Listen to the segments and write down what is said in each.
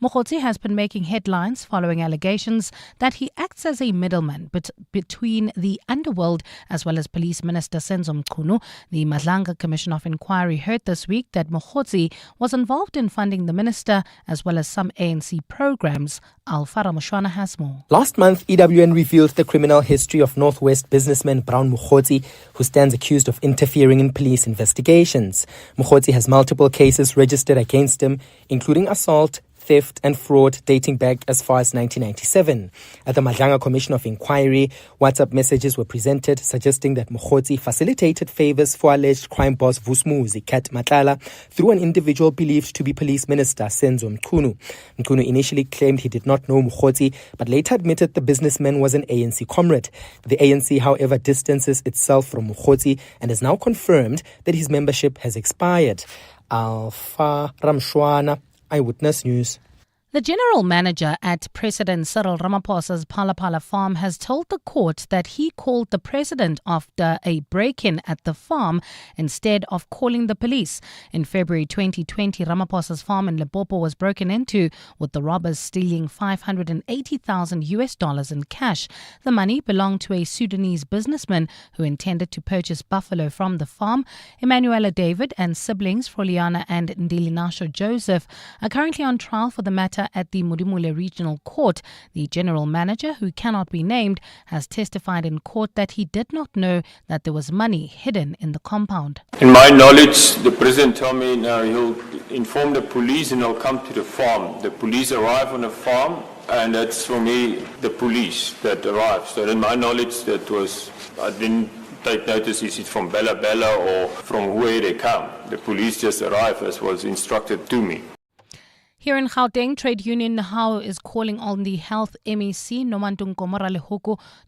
Moti has been making headlines following allegations that he acts as a middleman between the underworld as well as Police Minister Senzo Mchunu. The Madlanga Commission of Inquiry heard this week that Moti was involved in funding the minister as well as some ANC programs. Alfara Mushwana has more. Last month, EWN revealed the criminal history of Northwest businessman Brown Mokgotsi, who stands accused of interfering in police investigations. Mokgotsi has multiple cases registered against him, including assault, theft and fraud dating back as far as 1997. At the Madlanga Commission of Inquiry, WhatsApp messages were presented suggesting that Mokgotsi facilitated favors for alleged crime boss Vusumuzi Kat Matlala through an individual believed to be Police Minister Senzo Mchunu. Mchunu initially claimed he did not know Mokgotsi, but later admitted the businessman was an ANC comrade. The ANC, however, distances itself from Mokgotsi and has now confirmed that his membership has expired. Alfa Ramshwana, Eyewitness News. The general manager at President Cyril Ramaphosa's Phala farm has told the court that he called the president after a break-in at the farm instead of calling the police. In February 2020, Ramaphosa's farm in Limpopo was broken into, with the robbers stealing $580,000 in cash. The money belonged to a Sudanese businessman who intended to purchase buffalo from the farm. Emanuela David and siblings Froliana and Ndilinasho Joseph are currently on trial for the matter at the Mudimule Regional Court. The general manager, who cannot be named, has testified in court that he did not know that there was money hidden in the compound. In my knowledge, the president told me now he'll inform the police and he'll come to the farm. The police arrive on the farm, and that's for me the police that arrived. So in my knowledge, I didn't take notice is it from Bella Bella or from where they come. The police just arrived as was instructed to me. Here in Gauteng, trade union Nahawu is calling on the health MEC, Nomantung Komora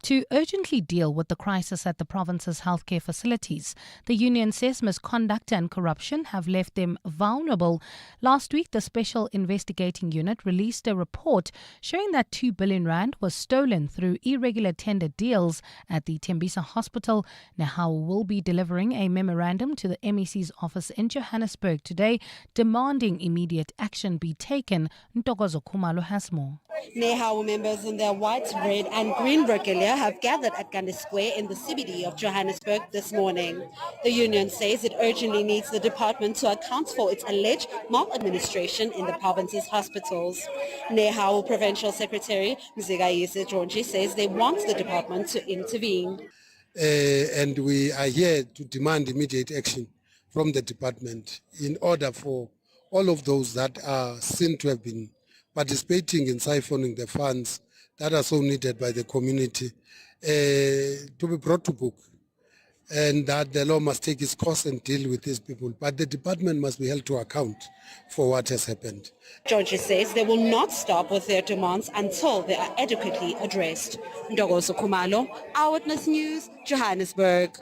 to urgently deal with the crisis at the province's healthcare facilities. The union says misconduct and corruption have left them vulnerable. Last week, the Special Investigating Unit released a report showing that 2 billion rand was stolen through irregular tender deals at the Tembisa Hospital. Nahawu will be delivering a memorandum to the MEC's office in Johannesburg today, demanding immediate action be taken. Ntokozo Khumalo has more. Nahawu members in their white, red and green regalia have gathered at Gandhi Square in the CBD of Johannesburg this morning. The union says it urgently needs the department to account for its alleged maladministration in the province's hospitals. Nahawu Provincial Secretary Mzigayise Jonji says they want the department to intervene. And we are here to demand immediate action from the department in order for all of those that are seen to have been participating in siphoning the funds that are so needed by the community to be brought to book, and that the law must take its course and deal with these people. But the department must be held to account for what has happened. Georgia says they will not stop with their demands until they are adequately addressed. Ntokozo Khumalo, Eyewitness News, Johannesburg.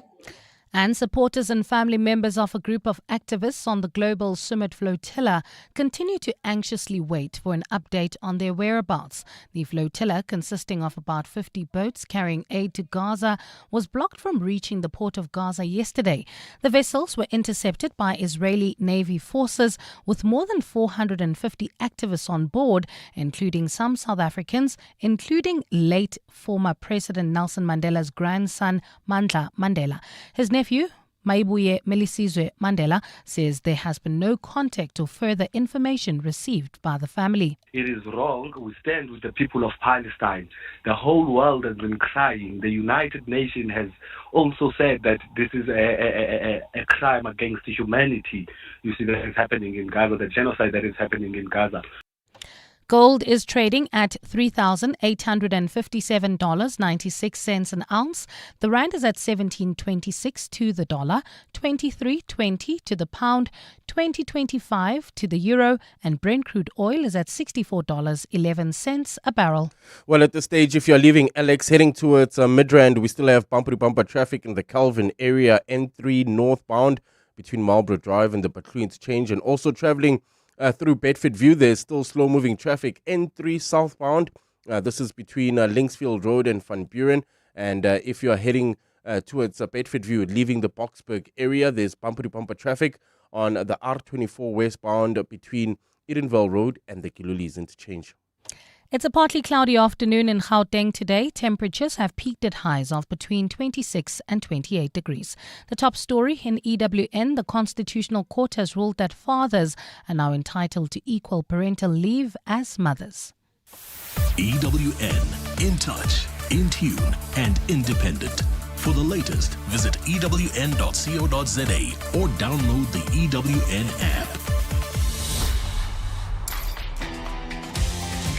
And supporters and family members of a group of activists on the global summit flotilla continue to anxiously wait for an update on their whereabouts. The flotilla, consisting of about 50 boats carrying aid to Gaza, was blocked from reaching the port of Gaza yesterday. The vessels were intercepted by Israeli Navy forces with more than 450 activists on board, including some South Africans, including late former President Nelson Mandela's grandson, Mandla Mandela. His nephew, Maibuye Melisizwe Mandela, says there has been no contact or further information received by the family. It is wrong. We stand with the people of Palestine. The whole world has been crying. The United Nations has also said that this is a crime against humanity. You see that is happening in Gaza, the genocide that is happening in Gaza. Gold is trading at $3,857.96 an ounce. The rand is at 17.26 to the dollar, 23.20 to the pound, 20.25 to the euro, and Brent crude oil is at $64.11 a barrel. Well, at this stage, if you're leaving Alex heading towards Midrand, we still have bumper-to-bumper traffic in the Calvin area, N3 northbound between Marlborough Drive and the Butler Interchange, and also traveling through Bedford View. There's still slow-moving traffic. N3 southbound. This is between Linksfield Road and Van Buren. And if you are heading towards Bedford View, leaving the Boksburg area, there's bumper-to-bumper traffic on the R24 westbound between Edenvale Road and the Kilulis interchange. It's a partly cloudy afternoon in Gauteng today. Temperatures have peaked at highs of between 26 and 28 degrees. The top story in EWN, the Constitutional Court has ruled that fathers are now entitled to equal parental leave as mothers. EWN, in touch, in tune, and independent. For the latest, visit ewn.co.za or download the EWN app.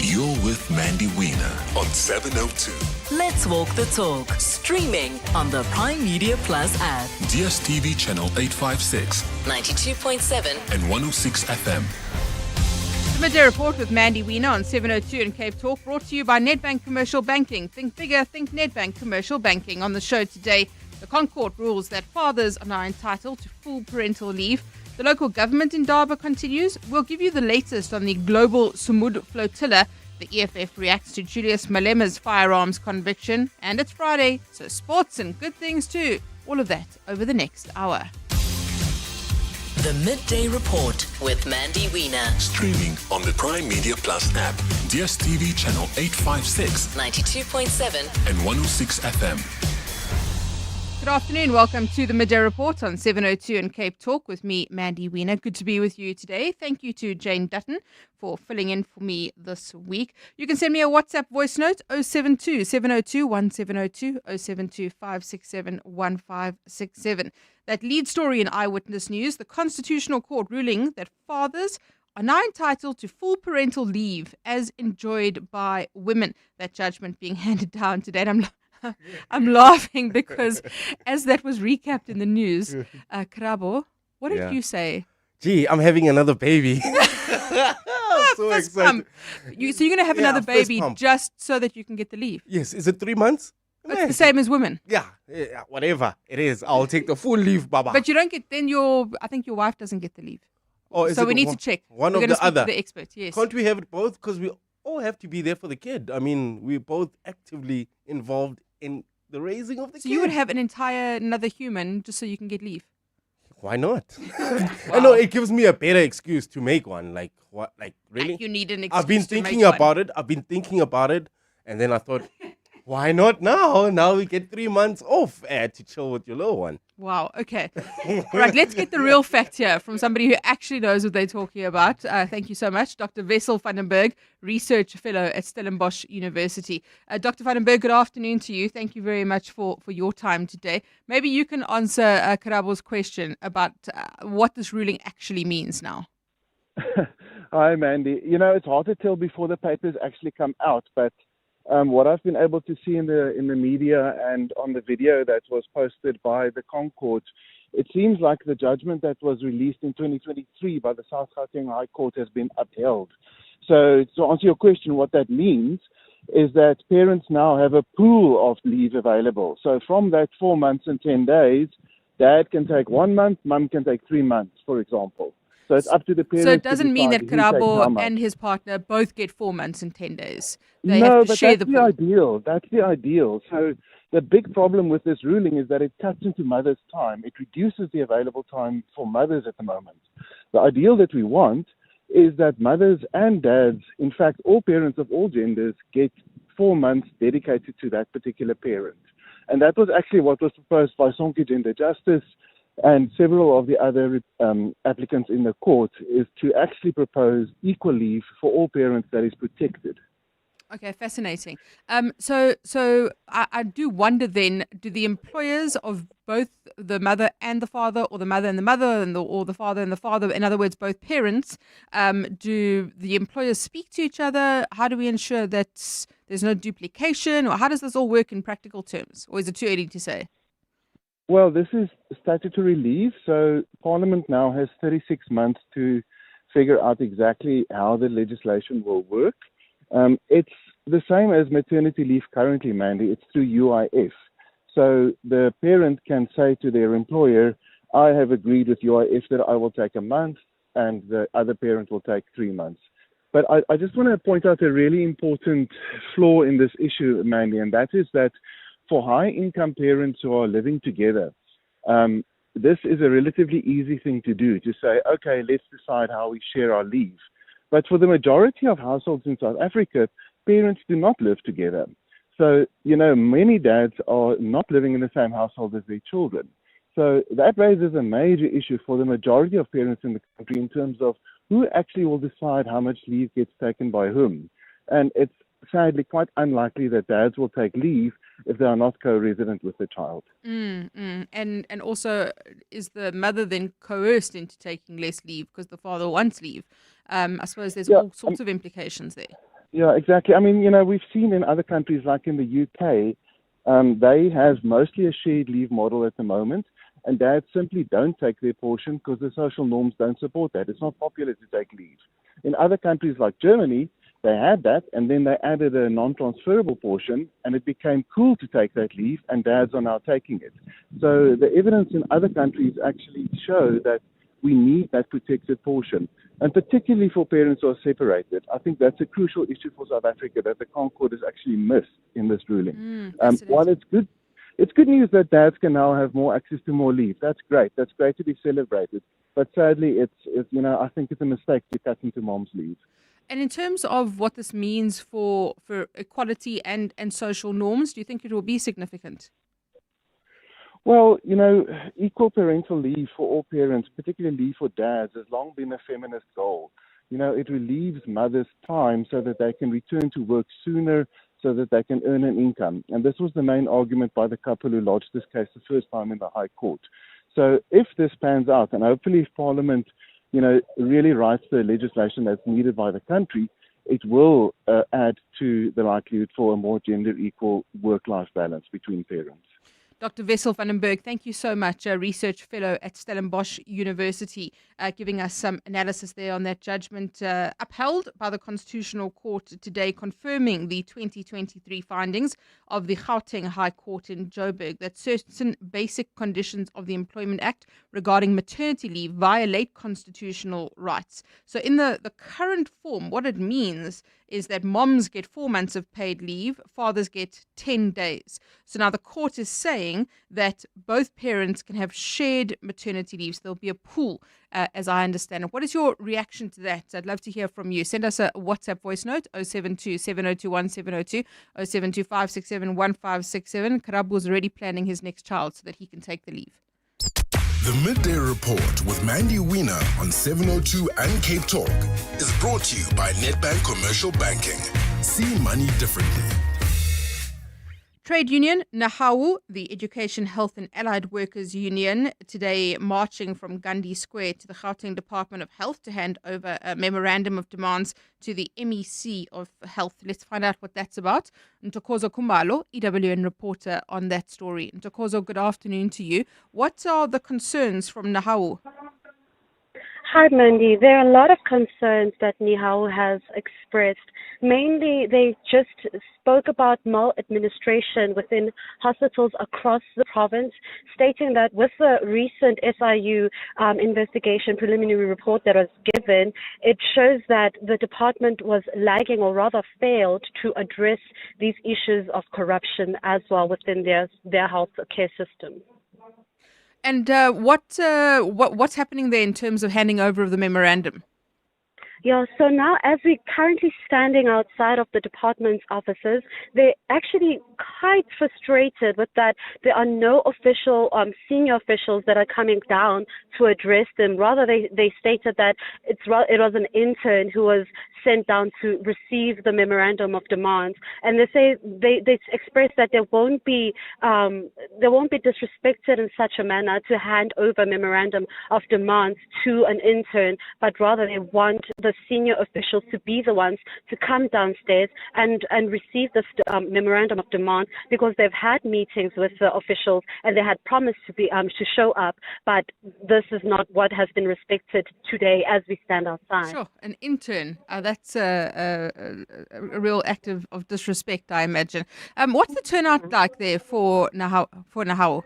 You're with Mandy Wiener on 702. Let's walk the talk. Streaming on the Prime Media Plus app. DSTV channel 856, 92.7 and 106 FM. The Midday Report with Mandy Wiener on 702 and Cape Talk, brought to you by Nedbank Commercial Banking. Think bigger, think Nedbank Commercial Banking. On the show today, the Concourt rules that fathers are now entitled to full parental leave. The local government indaba continues. We'll give you the latest on the global Sumud flotilla. The EFF reacts to Julius Malema's firearms conviction. And it's Friday, so sports and good things too. All of that over the next hour. The Midday Report with Mandy Wiener. Streaming on the Prime Media Plus app, DSTV channel 856, 92.7 and 106 FM. Good afternoon. Welcome to the Midday Report on 702 and Cape Talk with me, Mandy Wiener. Good to be with you today. Thank you to Jane Dutton for filling in for me this week. You can send me a WhatsApp voice note 072 702 1702 072 567 1567. That lead story in Eyewitness News, the Constitutional Court ruling that fathers are now entitled to full parental leave as enjoyed by women. That judgment being handed down today. And I'm laughing because as that was recapped in the news, Karabo, what did you say? Gee, I'm having another baby. I'm so excited. So you're going to have another baby just so that you can get the leave? Yes. Is it 3 months? It's the same as women. Yeah, whatever it is. I'll take the full leave, Baba. But you don't get, then I think your wife doesn't get the leave. Oh, so we need to check. One We're of the other. To the expert, yes. Can't we have it both? Because we all have to be there for the kid. I mean, we're both actively involved in the raising of the kid. So you would have another human just so you can get leave? Why not? Wow. No, it gives me a better excuse to make one. Like, what? Like, really? You need an excuse. I've been thinking about it. And then I thought, why not now? Now we get 3 months off to chill with your little one. Wow. Okay. Right. Let's get the real fact here from somebody who actually knows what they're talking about. Thank you so much. Dr. Wessel van den Berg, Research Fellow at Stellenbosch University. Dr. van den Berg, good afternoon to you. Thank you very much for your time today. Maybe you can answer Karabo's question about what this ruling actually means now. Hi, Mandy. You know, it's hard to tell before the papers actually come out, but what I've been able to see in the media and on the video that was posted by the Concourt, it seems like the judgment that was released in 2023 by the South Gauteng High Court has been upheld. So to answer your question, what that means is that parents now have a pool of leave available. So from that 4 months and 10 days, dad can take 1 month, mum can take 3 months, for example. So it's up to the parents. So it doesn't mean that Karabo and his partner both get 4 months and 10 days. They have to share the pool. Ideal. That's the ideal. So the big problem with this ruling is that it cuts into mothers' time. It reduces the available time for mothers at the moment. The ideal that we want is that mothers and dads, in fact, all parents of all genders, get 4 months dedicated to that particular parent. And that was actually what was proposed by Sonke Gender Justice and several of the other applicants in the court, is to actually propose equal leave for all parents that is protected. Okay, fascinating. So I do wonder then, do the employers of both the mother and the father, or the mother and the mother, or the father and the father, in other words, both parents, do the employers speak to each other? How do we ensure that there's no duplication, or how does this all work in practical terms? Or is it too early to say? Well, this is statutory leave, so Parliament now has 36 months to figure out exactly how the legislation will work. It's the same as maternity leave currently, Mandy. It's through UIF. So the parent can say to their employer, I have agreed with UIF that I will take a month and the other parent will take 3 months. But I just want to point out a really important flaw in this issue, Mandy, and that is that for high-income parents who are living together, this is a relatively easy thing to do, to say, okay, let's decide how we share our leave. But for the majority of households in South Africa, parents do not live together. So, many dads are not living in the same household as their children. So that raises a major issue for the majority of parents in the country in terms of who actually will decide how much leave gets taken by whom. And it's sadly quite unlikely that dads will take leave if they are not co-resident with the child. And also, is the mother then coerced into taking less leave because the father wants leave? I suppose there's all sorts of implications there. Yeah, exactly. I mean, we've seen in other countries like in the UK, they have mostly a shared leave model at the moment, and dads simply don't take their portion because the social norms don't support that. It's not popular to take leave. In other countries like Germany, they had that, and then they added a non-transferable portion, and it became cool to take that leave, and dads are now taking it. So the evidence in other countries actually show that we need that protected portion, and particularly for parents who are separated. I think that's a crucial issue for South Africa that the Concord is actually missed in this ruling. While it's good news that dads can now have more access to more leave. That's great. That's great to be celebrated. But sadly, I think it's a mistake to cut into mom's leave. And in terms of what this means for equality and social norms, do you think it will be significant? Well, equal parental leave for all parents, particularly leave for dads, has long been a feminist goal. It relieves mothers time so that they can return to work sooner, so that they can earn an income. And this was the main argument by the couple who lodged this case the first time in the High Court. So if this pans out, and hopefully if Parliament, really writes the legislation that's needed by the country, it will add to the likelihood for a more gender equal work-life balance between parents. Dr. Wessel van den Berg, thank you so much, a research fellow at Stellenbosch University, giving us some analysis there on that judgment upheld by the Constitutional Court today, confirming the 2023 findings of the Gauteng High Court in Joburg that certain basic conditions of the Employment Act regarding maternity leave violate constitutional rights. So in the current form, what it means is that moms get 4 months of paid leave, fathers get 10 days. So now the court is saying that both parents can have shared maternity leave. So there'll be a pool, as I understand it. What is your reaction to that? I'd love to hear from you. Send us a WhatsApp voice note, 072 7021 702, 072 567 1567. Karabu's already planning his next child so that he can take the leave. The Midday Report with Mandy Wiener on 702 and Cape Talk is brought to you by Nedbank Commercial Banking. See money differently. Trade union Nahawu, the Education, Health and Allied Workers Union, today marching from Gandhi Square to the Gauteng Department of Health to hand over a memorandum of demands to the MEC of Health. Let's find out what that's about. Ntokozo Kumalo, EWN reporter on that story. Ntokozo, good afternoon to you. What are the concerns from Nahawu? Hi, Mandy. There are a lot of concerns that Nahawu has expressed. Mainly, they just spoke about maladministration within hospitals across the province, stating that with the recent SIU investigation preliminary report that was given, it shows that the department was lagging or rather failed to address these issues of corruption as well within their health care system. And what's happening there in terms of handing over of the memorandum? Yeah, so now as we're currently standing outside of the department's offices, they're actually quite frustrated with that there are no official, senior officials that are coming down to address them. Rather, they stated that it was an intern who was sent down to receive the memorandum of demands, and they say they express that they won't be disrespected in such a manner to hand over memorandum of demands to an intern, but rather they want the senior officials to be the ones to come downstairs and receive this memorandum of demand, because they've had meetings with the officials and they had promised to show up, but this is not what has been respected today as we stand outside. Sure, an intern. That's a real act of disrespect, I imagine. What's the turnout like there for Nahawu?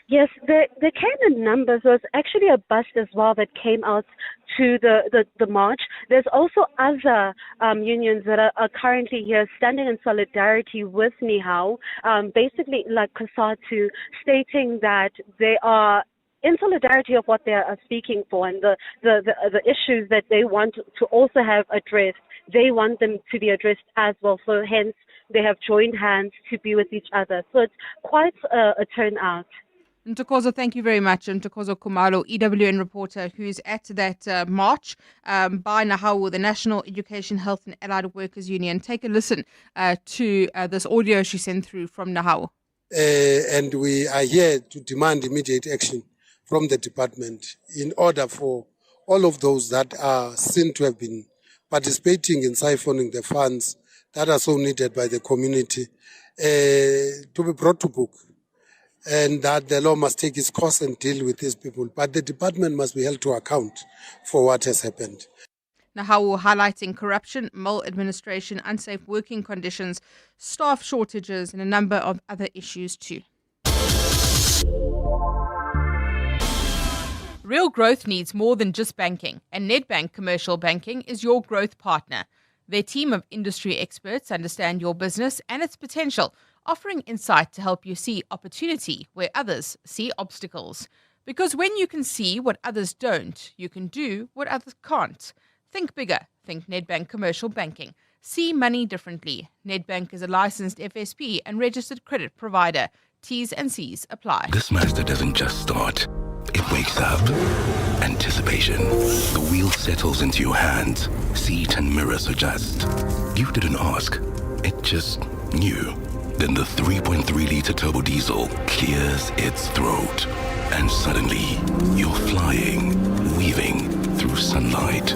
Yes, there came in numbers. There was actually a bus as well that came out to the march. There's also other unions that are currently here standing in solidarity with Nahawu, basically like COSATU, stating that they are in solidarity of what they are speaking for and the issues that they want to also have addressed. They want them to be addressed as well. So hence, they have joined hands to be with each other. So it's quite a turnout. Ntokozo, thank you very much. Ntokozo Kumalo, EWN reporter, who's at that march by Nahawu, the National Education, Health and Allied Workers Union. Take a listen to this audio she sent through from Nahawu. And we are here to demand immediate action from the department in order for all of those that are seen to have been participating in siphoning the funds that are so needed by the community to be brought to book, and that the law must take its course and deal with these people. But the department must be held to account for what has happened. Nahawu highlighting corruption, maladministration, unsafe working conditions, staff shortages, and a number of other issues too. Real growth needs more than just banking, and Nedbank Commercial Banking is your growth partner. Their team of industry experts understand your business and its potential, offering insight to help you see opportunity where others see obstacles. Because when you can see what others don't, you can do what others can't. Think bigger. Think Nedbank Commercial Banking. See money differently. Nedbank is a licensed FSP and registered credit provider. T's and C's apply. This Mazda doesn't just start. It wakes up. Anticipation. The wheel settles into your hands. Seat and mirrors adjust. You didn't ask. It just knew. Then the 3.3-liter turbo diesel clears its throat. And suddenly, you're flying, weaving through sunlight.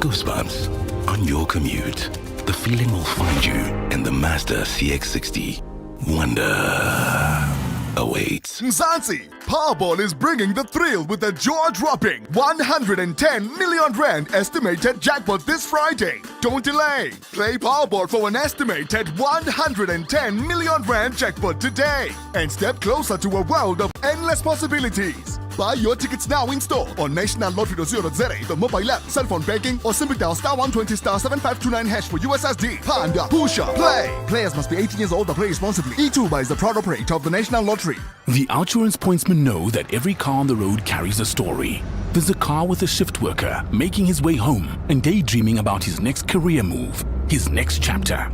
Goosebumps on your commute. The feeling will find you in the Mazda CX-60. Wonder awaits. Mzansi, Powerball is bringing the thrill with a jaw-dropping 110 million rand estimated jackpot this Friday. Don't delay. Play Powerball for an estimated 110 million rand jackpot today and step closer to a world of endless possibilities. Buy your tickets now in store on nationallottery.co.za, the mobile app, cell phone banking, or simply dial *120 *7529 hash for USSD. Panda, Pusha, play. Players must be 18 years old or play responsibly. E2 is the proud operator of the National Lottery. The Outsurance pointsmen know that every car on the road carries a story. There's a car with a shift worker making his way home and daydreaming about his next career move, his next chapter.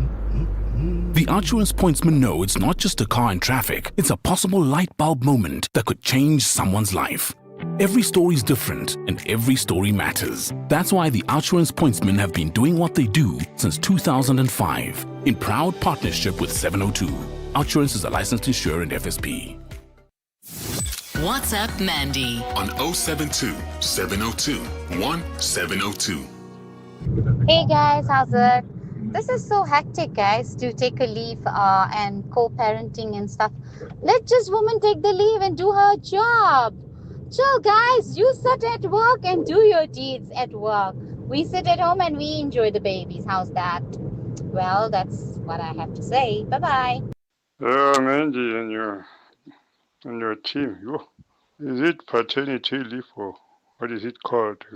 The Outsurance pointsmen know it's not just a car in traffic, it's a possible light bulb moment that could change someone's life. Every story is different and every story matters. That's why the Outsurance pointsmen have been doing what they do since 2005 in proud partnership with 702. Outsurance is a licensed insurer and FSP. WhatsApp Mandy On 072 702 1702. Hey guys, how's it? This is so hectic, guys, to take a leave and co-parenting and stuff. Let just woman take the leave and do her job. Chill, guys. You sit at work and do your deeds at work. We sit at home and we enjoy the babies. How's that? Well, that's what I have to say. Bye-bye. Mandy and your team, is it paternity leave or what is it called?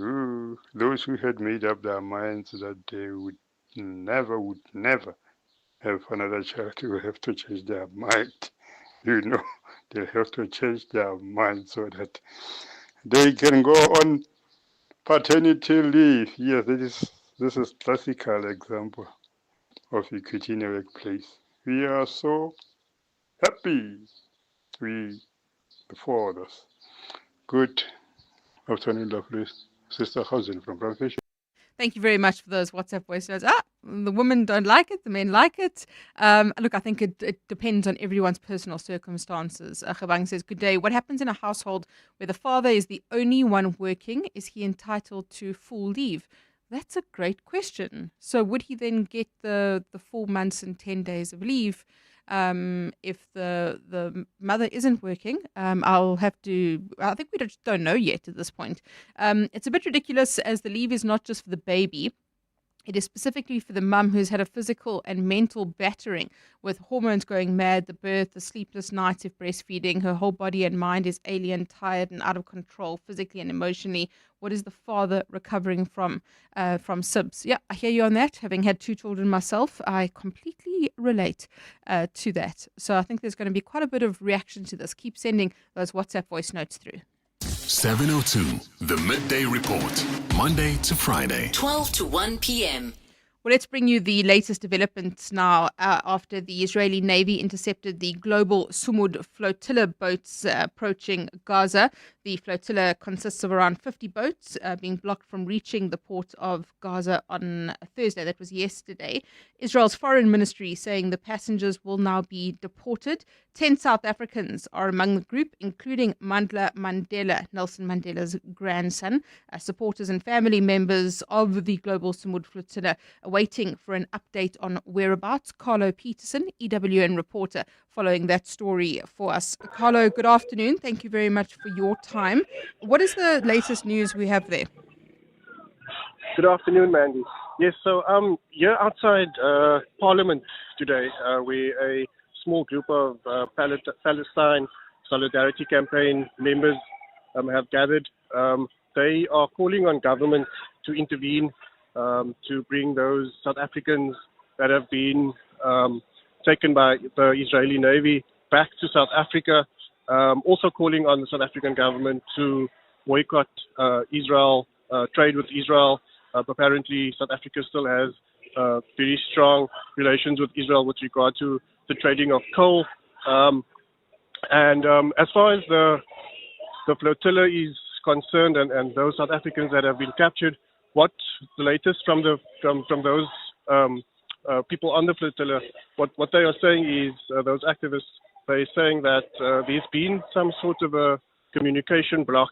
Those who had made up their minds that they would never have another child will have to change their mind. They have to change their mind so that they can go on paternity leave. Yes, this is classical example of equity in a workplace. We are so happy, the four of us. Good afternoon, lovely sister Housen from Ramaphosa. Thank you very much for those WhatsApp voice notes. The women don't like it, the men like it. Look, I think it depends on everyone's personal circumstances. Chabang says, good day. What happens in a household where the father is the only one working? Is he entitled to full leave? That's a great question. So would he then get the 4 months and 10 days of leave if the mother isn't working? I think we just don't know yet at this point. It's a bit ridiculous as the leave is not just for the baby. It is specifically for the mum who's had a physical and mental battering with hormones going mad, the birth, the sleepless nights if breastfeeding. Her whole body and mind is alien, tired and out of control physically and emotionally. What is the father recovering from SIBS? Yeah, I hear you on that. Having had 2 children myself, I completely relate to that. So I think there's going to be quite a bit of reaction to this. Keep sending those WhatsApp voice notes through. 702, the Midday Report, Monday to Friday. 12 to 1 p.m. Well, let's bring you the latest developments now after the Israeli Navy intercepted the global Sumud flotilla boats approaching Gaza. The flotilla consists of around 50 boats being blocked from reaching the port of Gaza on Thursday. That was yesterday. Israel's foreign ministry saying the passengers will now be deported. 10 South Africans are among the group, including Mandla Mandela, Nelson Mandela's grandson. Supporters and family members of the global Sumud flotilla waiting for an update on whereabouts. Carlo Peterson, EWN reporter, following that story for us. Carlo, good afternoon. Thank you very much for your time. What is the latest news we have there? Good afternoon, Mandy. Yes, so here outside Parliament today, we a small group of Palestine Solidarity Campaign members have gathered. They are calling on government to intervene to bring those South Africans that have been taken by the Israeli Navy back to South Africa. Also calling on the South African government to boycott Israel, trade with Israel. Apparently, South Africa still has very strong relations with Israel with regard to the trading of coal. And as far as the flotilla is concerned, and those South Africans that have been captured, what the latest from those people on the flotilla, what they are saying is, those activists, they're saying that there's been some sort of a communication block,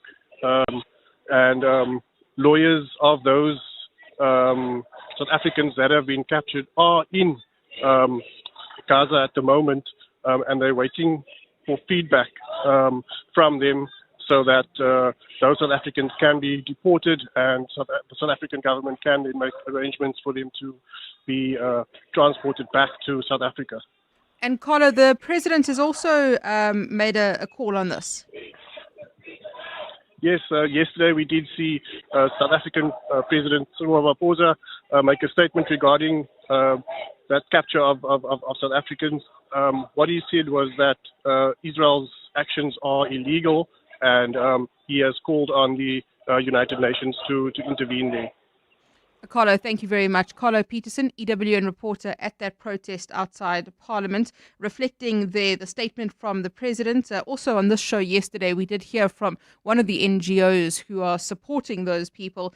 and lawyers of those South Africans that have been captured are in Gaza at the moment, and they're waiting for feedback from them so that those South Africans can be deported, and the South African government can then make arrangements for them to be transported back to South Africa. And Carlo, the president has also made a call on this. Yes, yesterday we did see South African President Ramaphosa make a statement regarding that capture of South Africans. What he said was that Israel's actions are illegal, and he has called on the United Nations to intervene there. Carlo, thank you very much. Carlo Peterson, EWN reporter at that protest outside Parliament, reflecting the statement from the president. Also on this show yesterday, we did hear from one of the NGOs who are supporting those people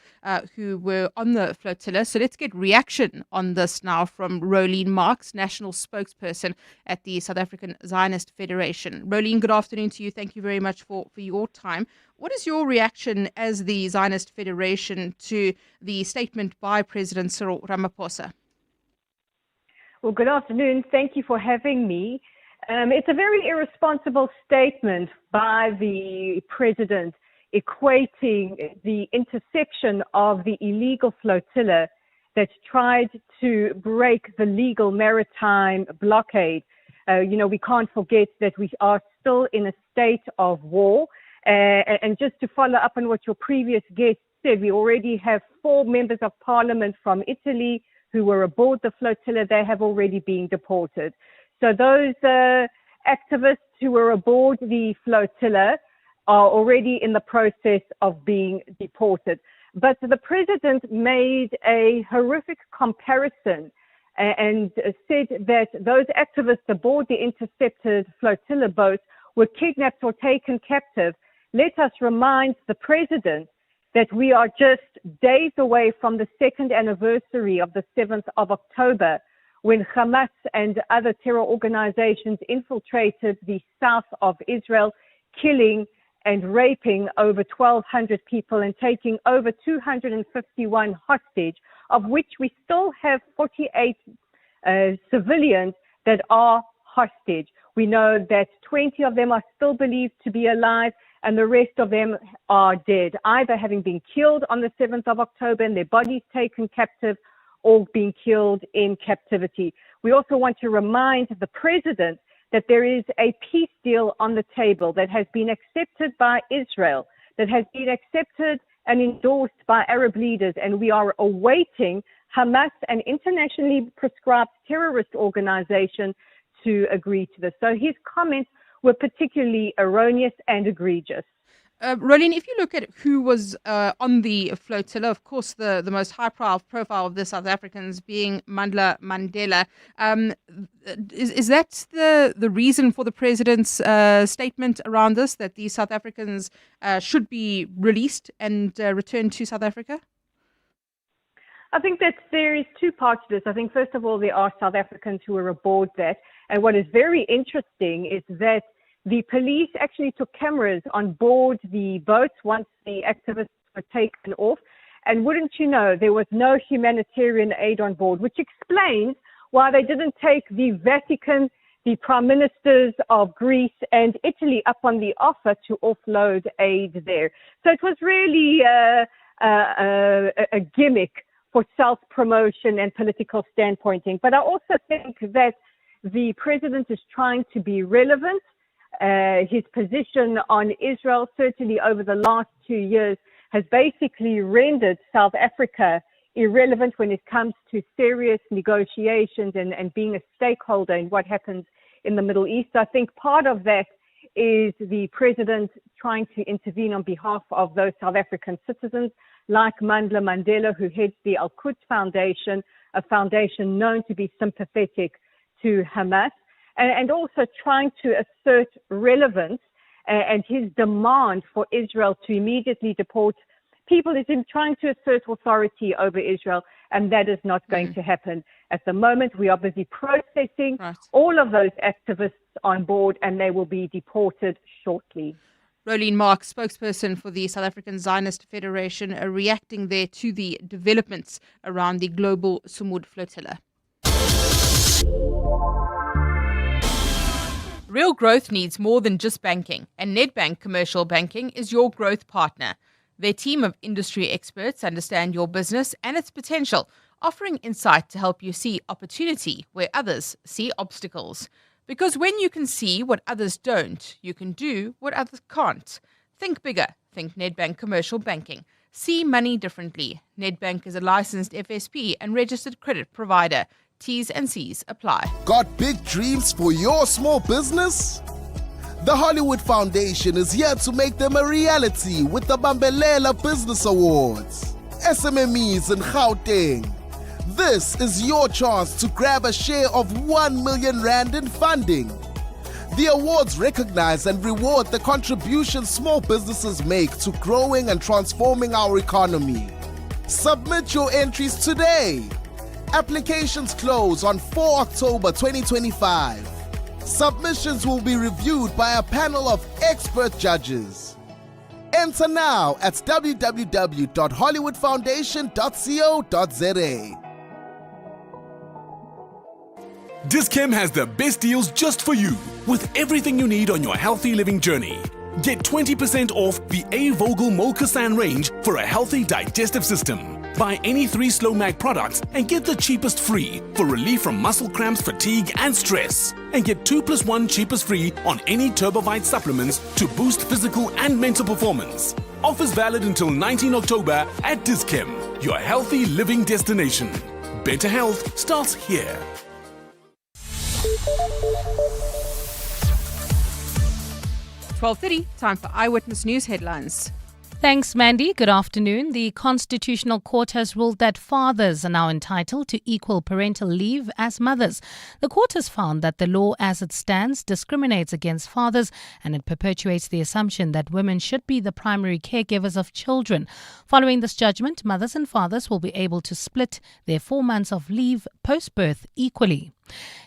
who were on the flotilla. So let's get reaction on this now from Rolene Marks, national spokesperson at the South African Zionist Federation. Rolene, good afternoon to you. Thank you very much for your time. What is your reaction as the Zionist Federation to the statement by President Cyril Ramaphosa? Well, good afternoon. Thank you for having me. It's a very irresponsible statement by the president equating the interception of the illegal flotilla that tried to break the legal maritime blockade. We can't forget that we are still in a state of war. And just to follow up on what your previous guest said, we already have 4 members of parliament from Italy who were aboard the flotilla. They have already been deported. So those activists who were aboard the flotilla are already in the process of being deported. But the president made a horrific comparison and said that those activists aboard the intercepted flotilla boats were kidnapped or taken captive. Let us remind the president that we are just days away from the 2nd anniversary of the 7th of October, when Hamas and other terror organizations infiltrated the south of Israel, killing and raping over 1,200 people and taking over 251 hostage, of which we still have 48 civilians that are hostage. We know that 20 of them are still believed to be alive, and the rest of them are dead, either having been killed on the 7th of October and their bodies taken captive, or being killed in captivity. We also want to remind the president that there is a peace deal on the table that has been accepted by Israel, that has been accepted and endorsed by Arab leaders, and we are awaiting Hamas, an internationally prescribed terrorist organization, to agree to this. So his comments were particularly erroneous and egregious. Rolene, if you look at who was on the flotilla, of course, the most high profile of the South Africans being Mandla Mandela, is that the reason for the president's statement around this, that these South Africans should be released and returned to South Africa? I think that there is two parts to this. I think, first of all, there are South Africans who are aboard that. And what is very interesting is that the police actually took cameras on board the boats once the activists were taken off. And wouldn't you know, there was no humanitarian aid on board, which explains why they didn't take the Vatican, the prime ministers of Greece and Italy up on the offer to offload aid there. So it was really a gimmick for self-promotion and political standpointing. But I also think that the president is trying to be relevant. His position on Israel, certainly over the last 2 years, has basically rendered South Africa irrelevant when it comes to serious negotiations and being a stakeholder in what happens in the Middle East. I think part of that is the president trying to intervene on behalf of those South African citizens, like Mandla Mandela, who heads the Al-Quds Foundation, a foundation known to be sympathetic to Hamas, and also trying to assert relevance and his demand for Israel to immediately deport people is him trying to assert authority over Israel, and that is not going to happen. At the moment, we are busy processing all of those activists on board, and they will be deported shortly. Rolene Mark, spokesperson for the South African Zionist Federation, reacting there to the developments around the global Sumud flotilla. Real growth needs more than just banking, and Nedbank Commercial Banking is your growth partner. Their team of industry experts understand your business and its potential, offering insight to help you see opportunity where others see obstacles. Because when you can see what others don't, you can do what others can't. Think bigger. Think Nedbank Commercial Banking. See money differently. Nedbank is a licensed FSP and registered credit provider. T's and C's apply. Got big dreams for your small business? The Hollywood Foundation is here to make them a reality with the Bambelela Business Awards. SMMEs in Gauteng. This is your chance to grab a share of 1 million rand in funding. The awards recognize and reward the contributions small businesses make to growing and transforming our economy. Submit your entries today. Applications close on 4 October 2025. Submissions will be reviewed by a panel of expert judges. Enter now at www.hollywoodfoundation.co.za. Dis-Chem has the best deals just for you, with everything you need on your healthy living journey. Get 20% off the A. Vogel Molkesan range for a healthy digestive system. Buy any 3 Slow Mag products and get the cheapest free for relief from muscle cramps, fatigue, and stress. And get 2+1 cheapest free on any Turbovite supplements to boost physical and mental performance. Offers valid until 19 October at Dis-Chem, your healthy living destination. Better health starts here. 12:30, time for Eyewitness News headlines. Thanks, Mandy. Good afternoon. The Constitutional Court has ruled that fathers are now entitled to equal parental leave as mothers. The court has found that the law as it stands discriminates against fathers, and it perpetuates the assumption that women should be the primary caregivers of children. Following this judgment, mothers and fathers will be able to split their 4 months of leave post-birth equally.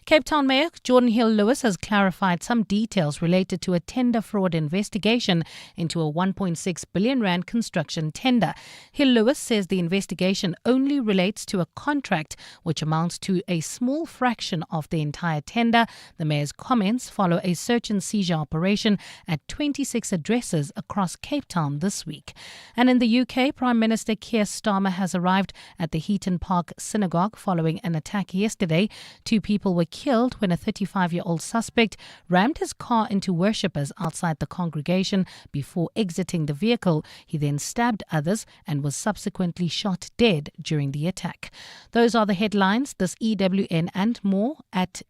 Cape Town Mayor Jordan Hill-Lewis has clarified some details related to a tender fraud investigation into a 1.6 billion rand construction tender. Hill-Lewis says the investigation only relates to a contract which amounts to a small fraction of the entire tender. The mayor's comments follow a search and seizure operation at 26 addresses across Cape Town this week. And in the UK, Prime Minister Keir Starmer has arrived at the Heaton Park Synagogue following an attack yesterday. 2 people were killed when a 35-year-old suspect rammed his car into worshippers outside the congregation before exiting the vehicle. He then stabbed others and was subsequently shot dead during the attack. Those are the headlines. This EWN and more at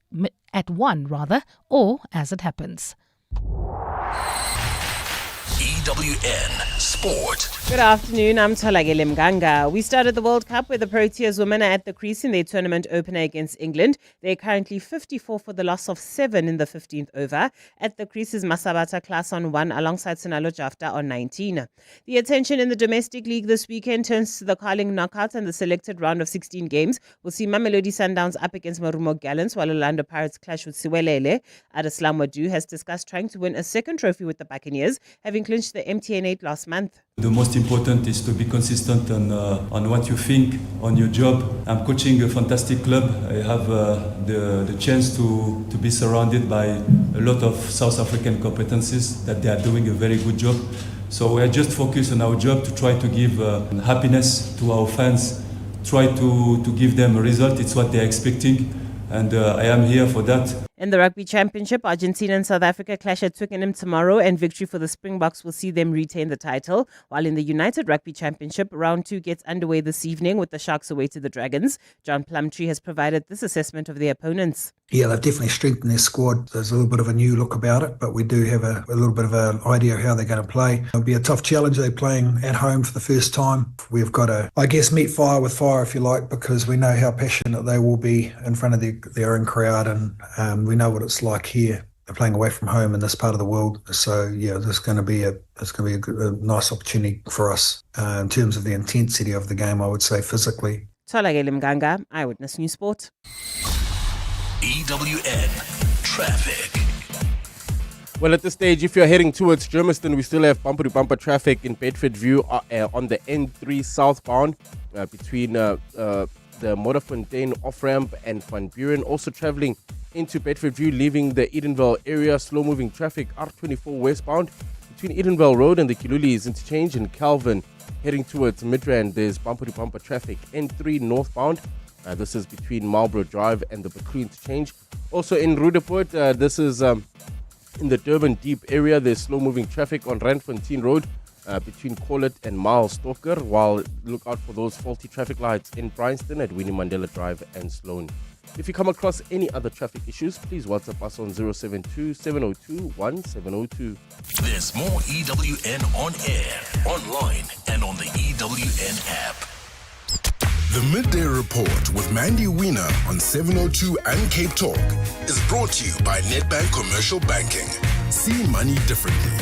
1 or as it happens. EWN Sport. Good afternoon, I'm Tolagele Mganga. We started the World Cup where the Proteas women are at the crease in their tournament opener against England. They're currently 54 for the loss of 7 in the 15th over. At the crease is Masabata Class on 1 alongside Sinalo Jafta on 19. The attention in the domestic league this weekend turns to the Carling knockout and the selected round of 16 games. We'll see Mamelodi Sundowns up against Marumo Gallants while Orlando Pirates clash with Siwelele. Adeslam Wadu has discussed trying to win a second trophy with the Buccaneers, having clinched the MTN 8 last month. The most important is to be consistent on what you think, on your job. I'm coaching a fantastic club. I have the chance to be surrounded by a lot of South African competencies that they are doing a very good job. So we are just focused on our job to try to give happiness to our fans, try to give them a result. It's what they're expecting, and I am here for that. In the Rugby Championship, Argentina and South Africa clash at Twickenham tomorrow, and victory for the Springboks will see them retain the title. While in the United Rugby Championship, round 2 gets underway this evening with the Sharks away to the Dragons. John Plumtree has provided this assessment of their opponents. Yeah, they've definitely strengthened their squad. There's a little bit of a new look about it, but we do have a little bit of an idea of how they're going to play. It'll be a tough challenge. They're playing at home for the first time. We've got to, I guess, meet fire with fire, if you like, because we know how passionate they will be in front of their own crowd, and we know what it's like here. They're playing away from home in this part of the world. So, yeah, there's going to be a nice opportunity for us in terms of the intensity of the game, I would say, physically. Tolagele Mganga, Eyewitness News Sport. EWN Traffic. Well, at this stage, if you're heading towards Germiston, we still have bumper-to-bumper traffic in Bedfordview on the N3 southbound between the Modderfontein off-ramp and Van Buren. Also traveling into Bedfordview, leaving the Edenvale area. Slow-moving traffic R24 westbound between Edenvale Road and the Kilulis interchange in Calvin. Heading towards Midrand, there's bumper-to-bumper traffic N3 northbound. This is between Marlborough Drive and the Bakru interchange. Also in Rudeport, this is in the Durban Deep area. There's slow-moving traffic on Randfontein Road between Collet and Miles Stalker, while look out for those faulty traffic lights in Bryanston at Winnie Mandela Drive and Sloane. If you come across any other traffic issues, please WhatsApp us on 072-702-1702. There's more EWN on air, online, and on the EWN app. The Midday Report with Mandy Wiener on 702 and Cape Talk is brought to you by Nedbank Commercial Banking. See money differently.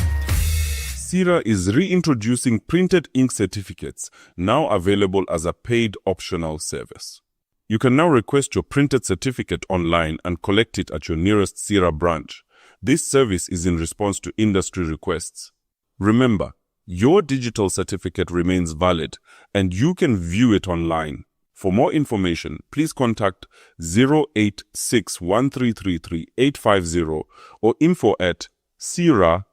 CIRA is reintroducing printed ink certificates, now available as a paid optional service. You can now request your printed certificate online and collect it at your nearest CIRA branch. This service is in response to industry requests. Remember, your digital certificate remains valid and you can view it online. For more information, please contact 086-1333-850 or info@cira.co.za.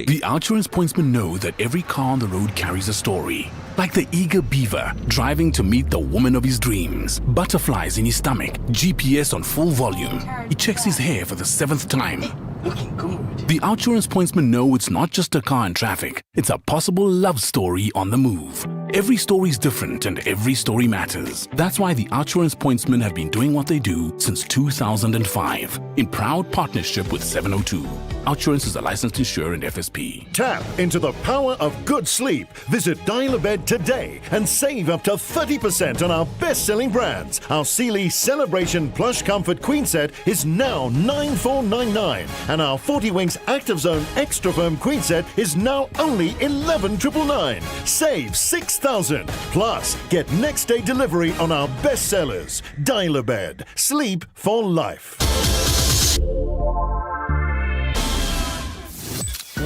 The Outsurance pointsmen know that every car on the road carries a story. Like the eager beaver driving to meet the woman of his dreams. Butterflies in his stomach, GPS on full volume. He checks his hair for the 7th time. Looking good. The Outsurance pointsmen know it's not just a car in traffic. It's a possible love story on the move. Every story is different and every story matters. That's why the Outsurance pointsmen have been doing what they do since 2005 in proud partnership with 702. Outsurance is a licensed insurer and FSP. Tap into the power of good sleep. Visit Dial-A-Bed today and save up to 30% on our best-selling brands. Our Sealy Celebration Plush Comfort Queen Set is now $9,499 and our 40 Winks Active Zone Extra Firm Queen Set is now only $11,999. Save $6,000. Plus, get next day delivery on our best sellers. Dial-A-Bed. Sleep for life.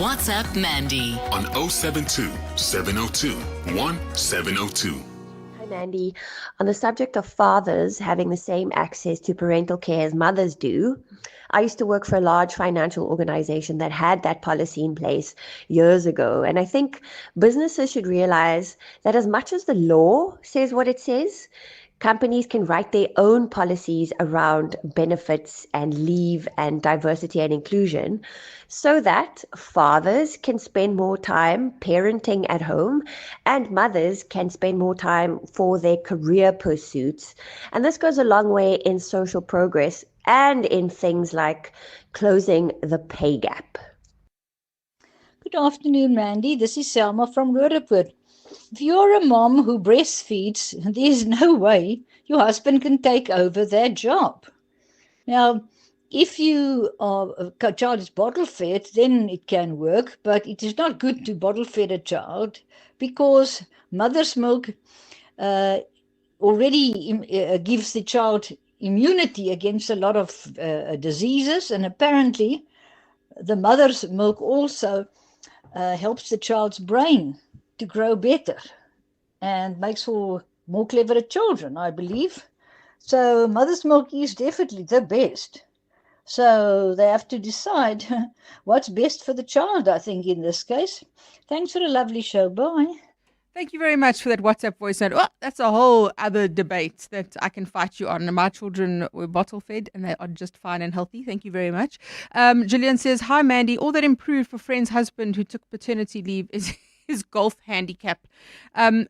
WhatsApp Mandy on 072-702-1702. Hi Mandy. On the subject of fathers having the same access to parental care as mothers do, I used to work for a large financial organization that had that policy in place years ago. And I think businesses should realize that as much as the law says what it says, companies can write their own policies around benefits and leave and diversity and inclusion so that fathers can spend more time parenting at home and mothers can spend more time for their career pursuits. And this goes a long way in social progress and in things like closing the pay gap. Good afternoon, Mandy. This is Selma from Roodepoort. If you're a mom who breastfeeds, there's no way your husband can take over that job. Now, if a child is bottle fed, then it can work, but it is not good to bottle fed a child because mother's milk already gives the child immunity against a lot of diseases, and apparently the mother's milk also helps the child's brain to grow better and makes for more cleverer children, I believe. So mother's milk is definitely the best. So they have to decide what's best for the child, I think, in this case. Thanks for a lovely show. Bye. Thank you very much for that WhatsApp voice note. Oh, that's a whole other debate that I can fight you on. My children were bottle fed and they are just fine and healthy. Thank you very much. Julian says, hi, Mandy. All that improved for friend's husband who took paternity leave is his golf handicap.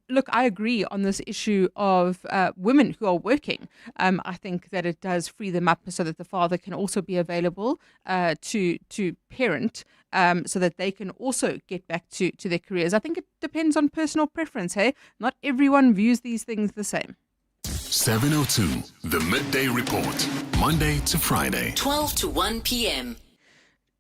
Look, I agree on this issue of women who are working. I think that it does free them up so that the father can also be available to parent. So that they can also get back to their careers. I think it depends on personal preference, hey? Not everyone views these things the same. 702, the Midday Report, Monday to Friday. 12 to 1 p.m.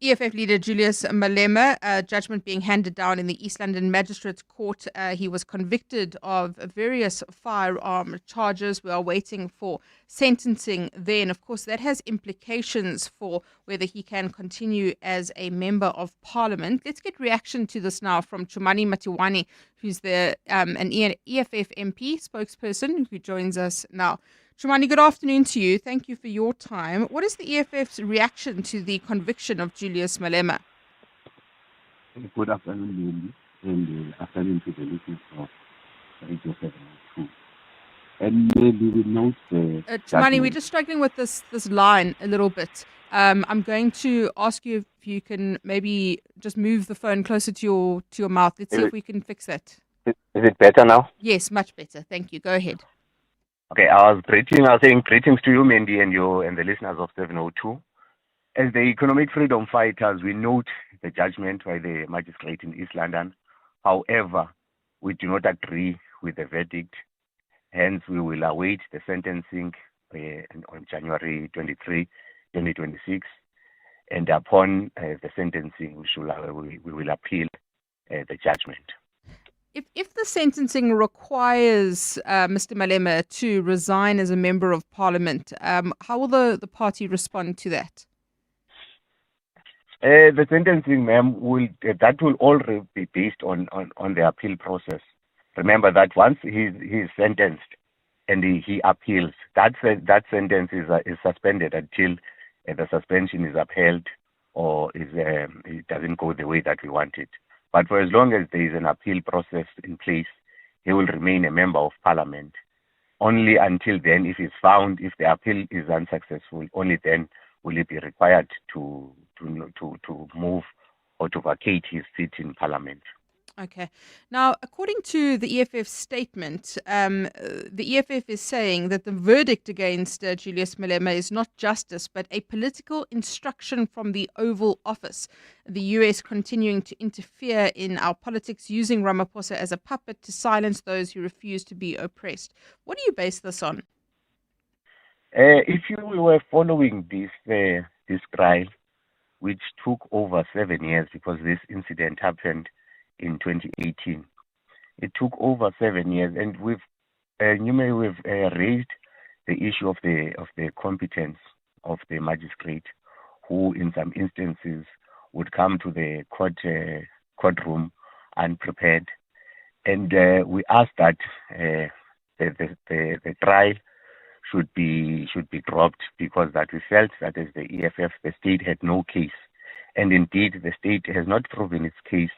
EFF leader Julius Malema, judgment being handed down in the East London Magistrates Court. He was convicted of various firearm charges. We are waiting for sentencing there. And of course, that has implications for whether he can continue as a member of parliament. Let's get reaction to this now from Chumani Matiwani, who's an EFF MP spokesperson who joins us now. Chumani, good afternoon to you. Thank you for your time. What is the EFF's reaction to the conviction of Julius Malema? Good afternoon, and afternoon to the listeners of Radio 702. And maybe we note Chumani, we're just struggling with this line a little bit. I'm going to ask you if you can maybe just move the phone closer to your mouth. Let's see if we can fix that. Is it better now? Yes, much better. Thank you. Go ahead. Okay, I was saying greetings to you, Mandy, and the listeners of 702. As the economic freedom fighters, we note the judgment by the magistrate in East London. However, we do not agree with the verdict. Hence, we will await the sentencing on January 23, 2026. And upon the sentencing, we will appeal the judgment. If the sentencing requires Mr. Malema to resign as a member of parliament, how will the party respond to that? The sentencing, ma'am, will all be based on the appeal process. Remember that once he's sentenced and he appeals, that sentence is suspended until the suspension is upheld or it doesn't go the way that we want it. But for as long as there is an appeal process in place, he will remain a member of parliament. Only until then, if it's found, if the appeal is unsuccessful, only then will he be required to move or to vacate his seat in parliament. Okay. Now, according to the EFF statement, the EFF is saying that the verdict against Julius Malema is not justice, but a political instruction from the Oval Office. The US continuing to interfere in our politics, using Ramaphosa as a puppet to silence those who refuse to be oppressed. What do you base this on? If you were following this trial, which took over 7 years because this incident happened in 2018. It took over 7 years, and we've raised the issue of the competence of the magistrate, who in some instances would come to the courtroom unprepared, and we asked that the trial should be dropped because that we felt that as the EFF, the state had no case, and indeed the state has not proven its case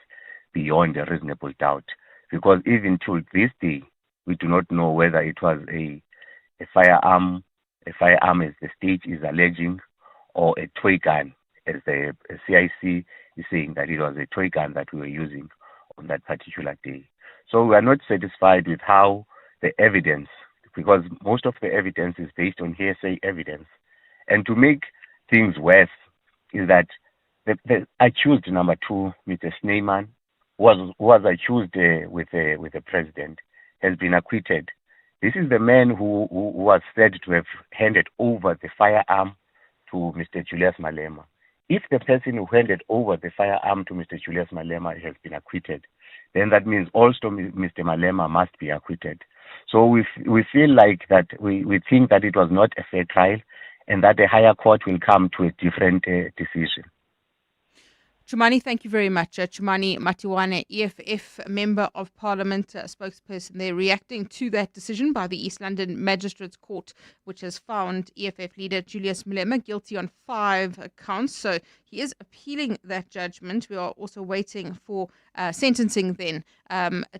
beyond a reasonable doubt, because even to this day we do not know whether it was a firearm as the state is alleging, or a toy gun as the CIC is saying that it was a toy gun that we were using on that particular day. So we are not satisfied with how the evidence, because most of the evidence is based on hearsay evidence, and to make things worse is that the accused number 2, Mr. Snyman, was accused with the president, has been acquitted. This is the man who was said to have handed over the firearm to Mr. Julius Malema. If the person who handed over the firearm to Mr. Julius Malema has been acquitted, then that means also Mr. Malema must be acquitted. So we feel like that we think that it was not a fair trial and that the higher court will come to a different decision. Chumani, thank you very much. Chumani Matiwane, EFF Member of Parliament, spokesperson there, reacting to that decision by the East London Magistrates Court, which has found EFF leader Julius Malema guilty on 5 counts. So he is appealing that judgment. We are also waiting for sentencing then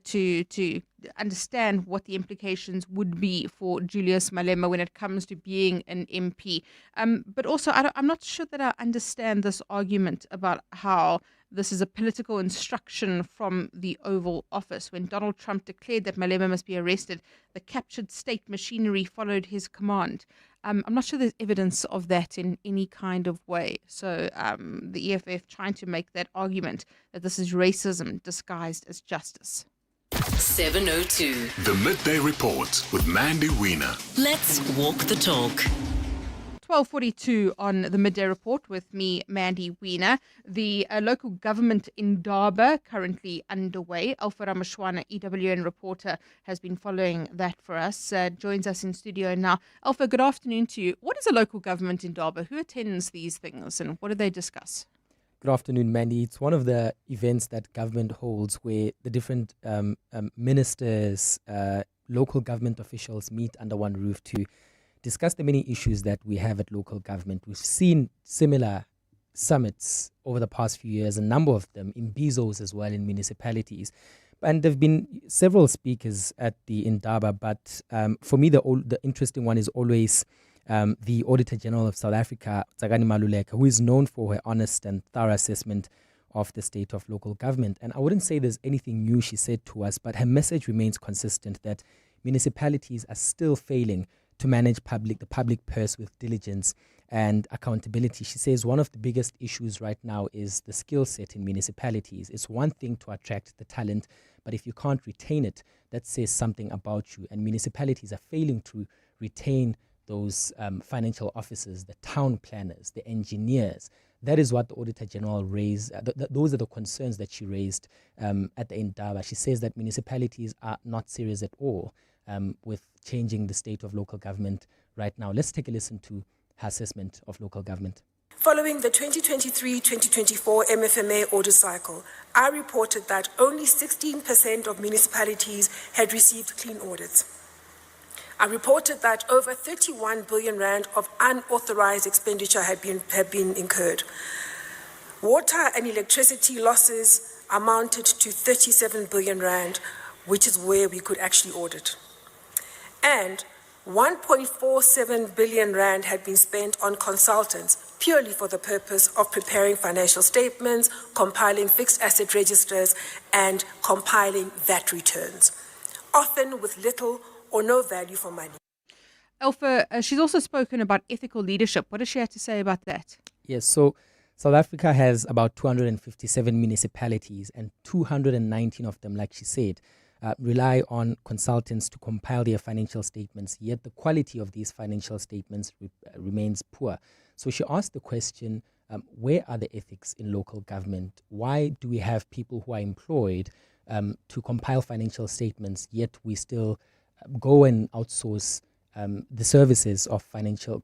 to understand what the implications would be for Julius Malema when it comes to being an MP. But also, I'm not sure that I understand this argument about how this is a political instruction from the Oval Office. When Donald Trump declared that Malema must be arrested, the captured state machinery followed his command. I'm not sure there's evidence of that in any kind of way. So the EFF trying to make that argument that this is racism disguised as justice. 702. The Midday Report with Mandy Wiener. Let's walk the talk. 12:42 on the Midday Report with me, Mandy Wiener. The local government indaba currently underway. Alpha Ramashwana, EWN reporter, has been following that for us. Joins us in studio now. Alpha, good afternoon to you. What is a local government indaba? Who attends these things and what do they discuss? Good afternoon, Mandy. It's one of the events that government holds where the different ministers, local government officials meet under one roof to discuss the many issues that we have at local government. We've seen similar summits over the past few years, a number of them in Bizos as well, in municipalities. And there have been several speakers at the Indaba, but for me, the interesting one is always the Auditor General of South Africa, Tsakani Maluleka, who is known for her honest and thorough assessment of the state of local government. And I wouldn't say there's anything new she said to us, but her message remains consistent that municipalities are still failing to manage the public purse with diligence and accountability. She says one of the biggest issues right now is the skill set in municipalities. It's one thing to attract the talent, but if you can't retain it, that says something about you. And municipalities are failing to retain those financial officers, the town planners, the engineers. That is what the Auditor General raised. Those are the concerns that she raised at the Indaba. She says that municipalities are not serious at all with changing the state of local government right now. Let's take a listen to her assessment of local government. Following the 2023-2024 MFMA audit cycle, I reported that only 16% of municipalities had received clean audits. I reported that over 31 billion rand of unauthorized expenditure had been incurred. Water and electricity losses amounted to 37 billion rand, which is where we could actually audit. And 1.47 billion rand had been spent on consultants purely for the purpose of preparing financial statements, compiling fixed asset registers, and compiling VAT returns, often with little or no value for money. Alpha, she's also spoken about ethical leadership. What does she have to say about that? Yes, so South Africa has about 257 municipalities, and 219 of them, like she said, rely on consultants to compile their financial statements, yet the quality of these financial statements remains poor. So she asked the question, where are the ethics in local government? Why do we have people who are employed to compile financial statements, yet we still go and outsource the services of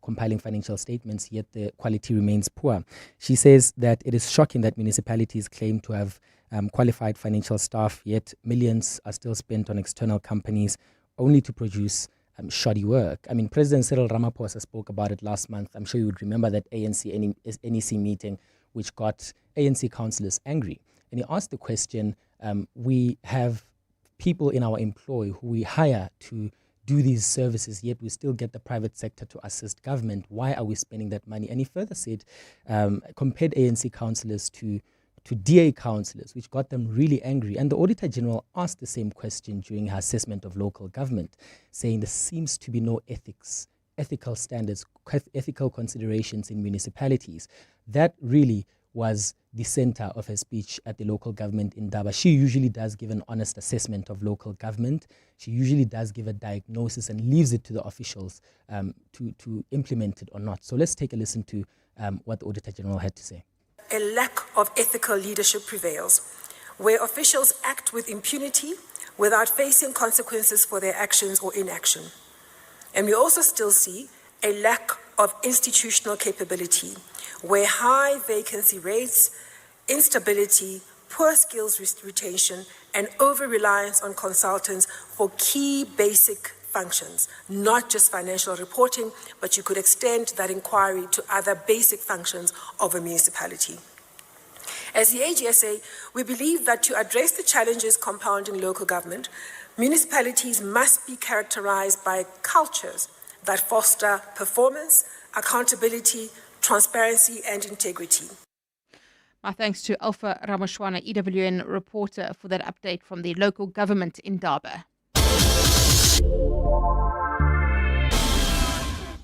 compiling financial statements, yet the quality remains poor? She says that it is shocking that municipalities claim to have qualified financial staff, yet millions are still spent on external companies only to produce shoddy work. I mean, President Cyril Ramaphosa spoke about it last month. I'm sure you would remember that NEC meeting, which got ANC councillors angry. And he asked the question, we have people in our employ who we hire to do these services, yet we still get the private sector to assist government. Why are we spending that money? And he further said, compared ANC councillors to DA councillors, which got them really angry. And the Auditor General asked the same question during her assessment of local government, saying there seems to be no ethical standards, ethical considerations in municipalities. That really was the center of her speech at the local government indaba. She usually does give an honest assessment of local government. She usually does give a diagnosis and leaves it to the officials to implement it or not. So let's take a listen to what the Auditor General had to say. A lack of ethical leadership prevails, where officials act with impunity without facing consequences for their actions or inaction. And we also still see a lack of institutional capability, where high vacancy rates, instability, poor skills retention, and over-reliance on consultants for key basic functions, not just financial reporting, but you could extend that inquiry to other basic functions of a municipality. As the AGSA, we believe that to address the challenges compounding local government, municipalities must be characterized by cultures that foster performance, accountability, transparency, and integrity. My thanks to Alpha Ramashwana, EWN reporter, for that update from the local government in Indaba.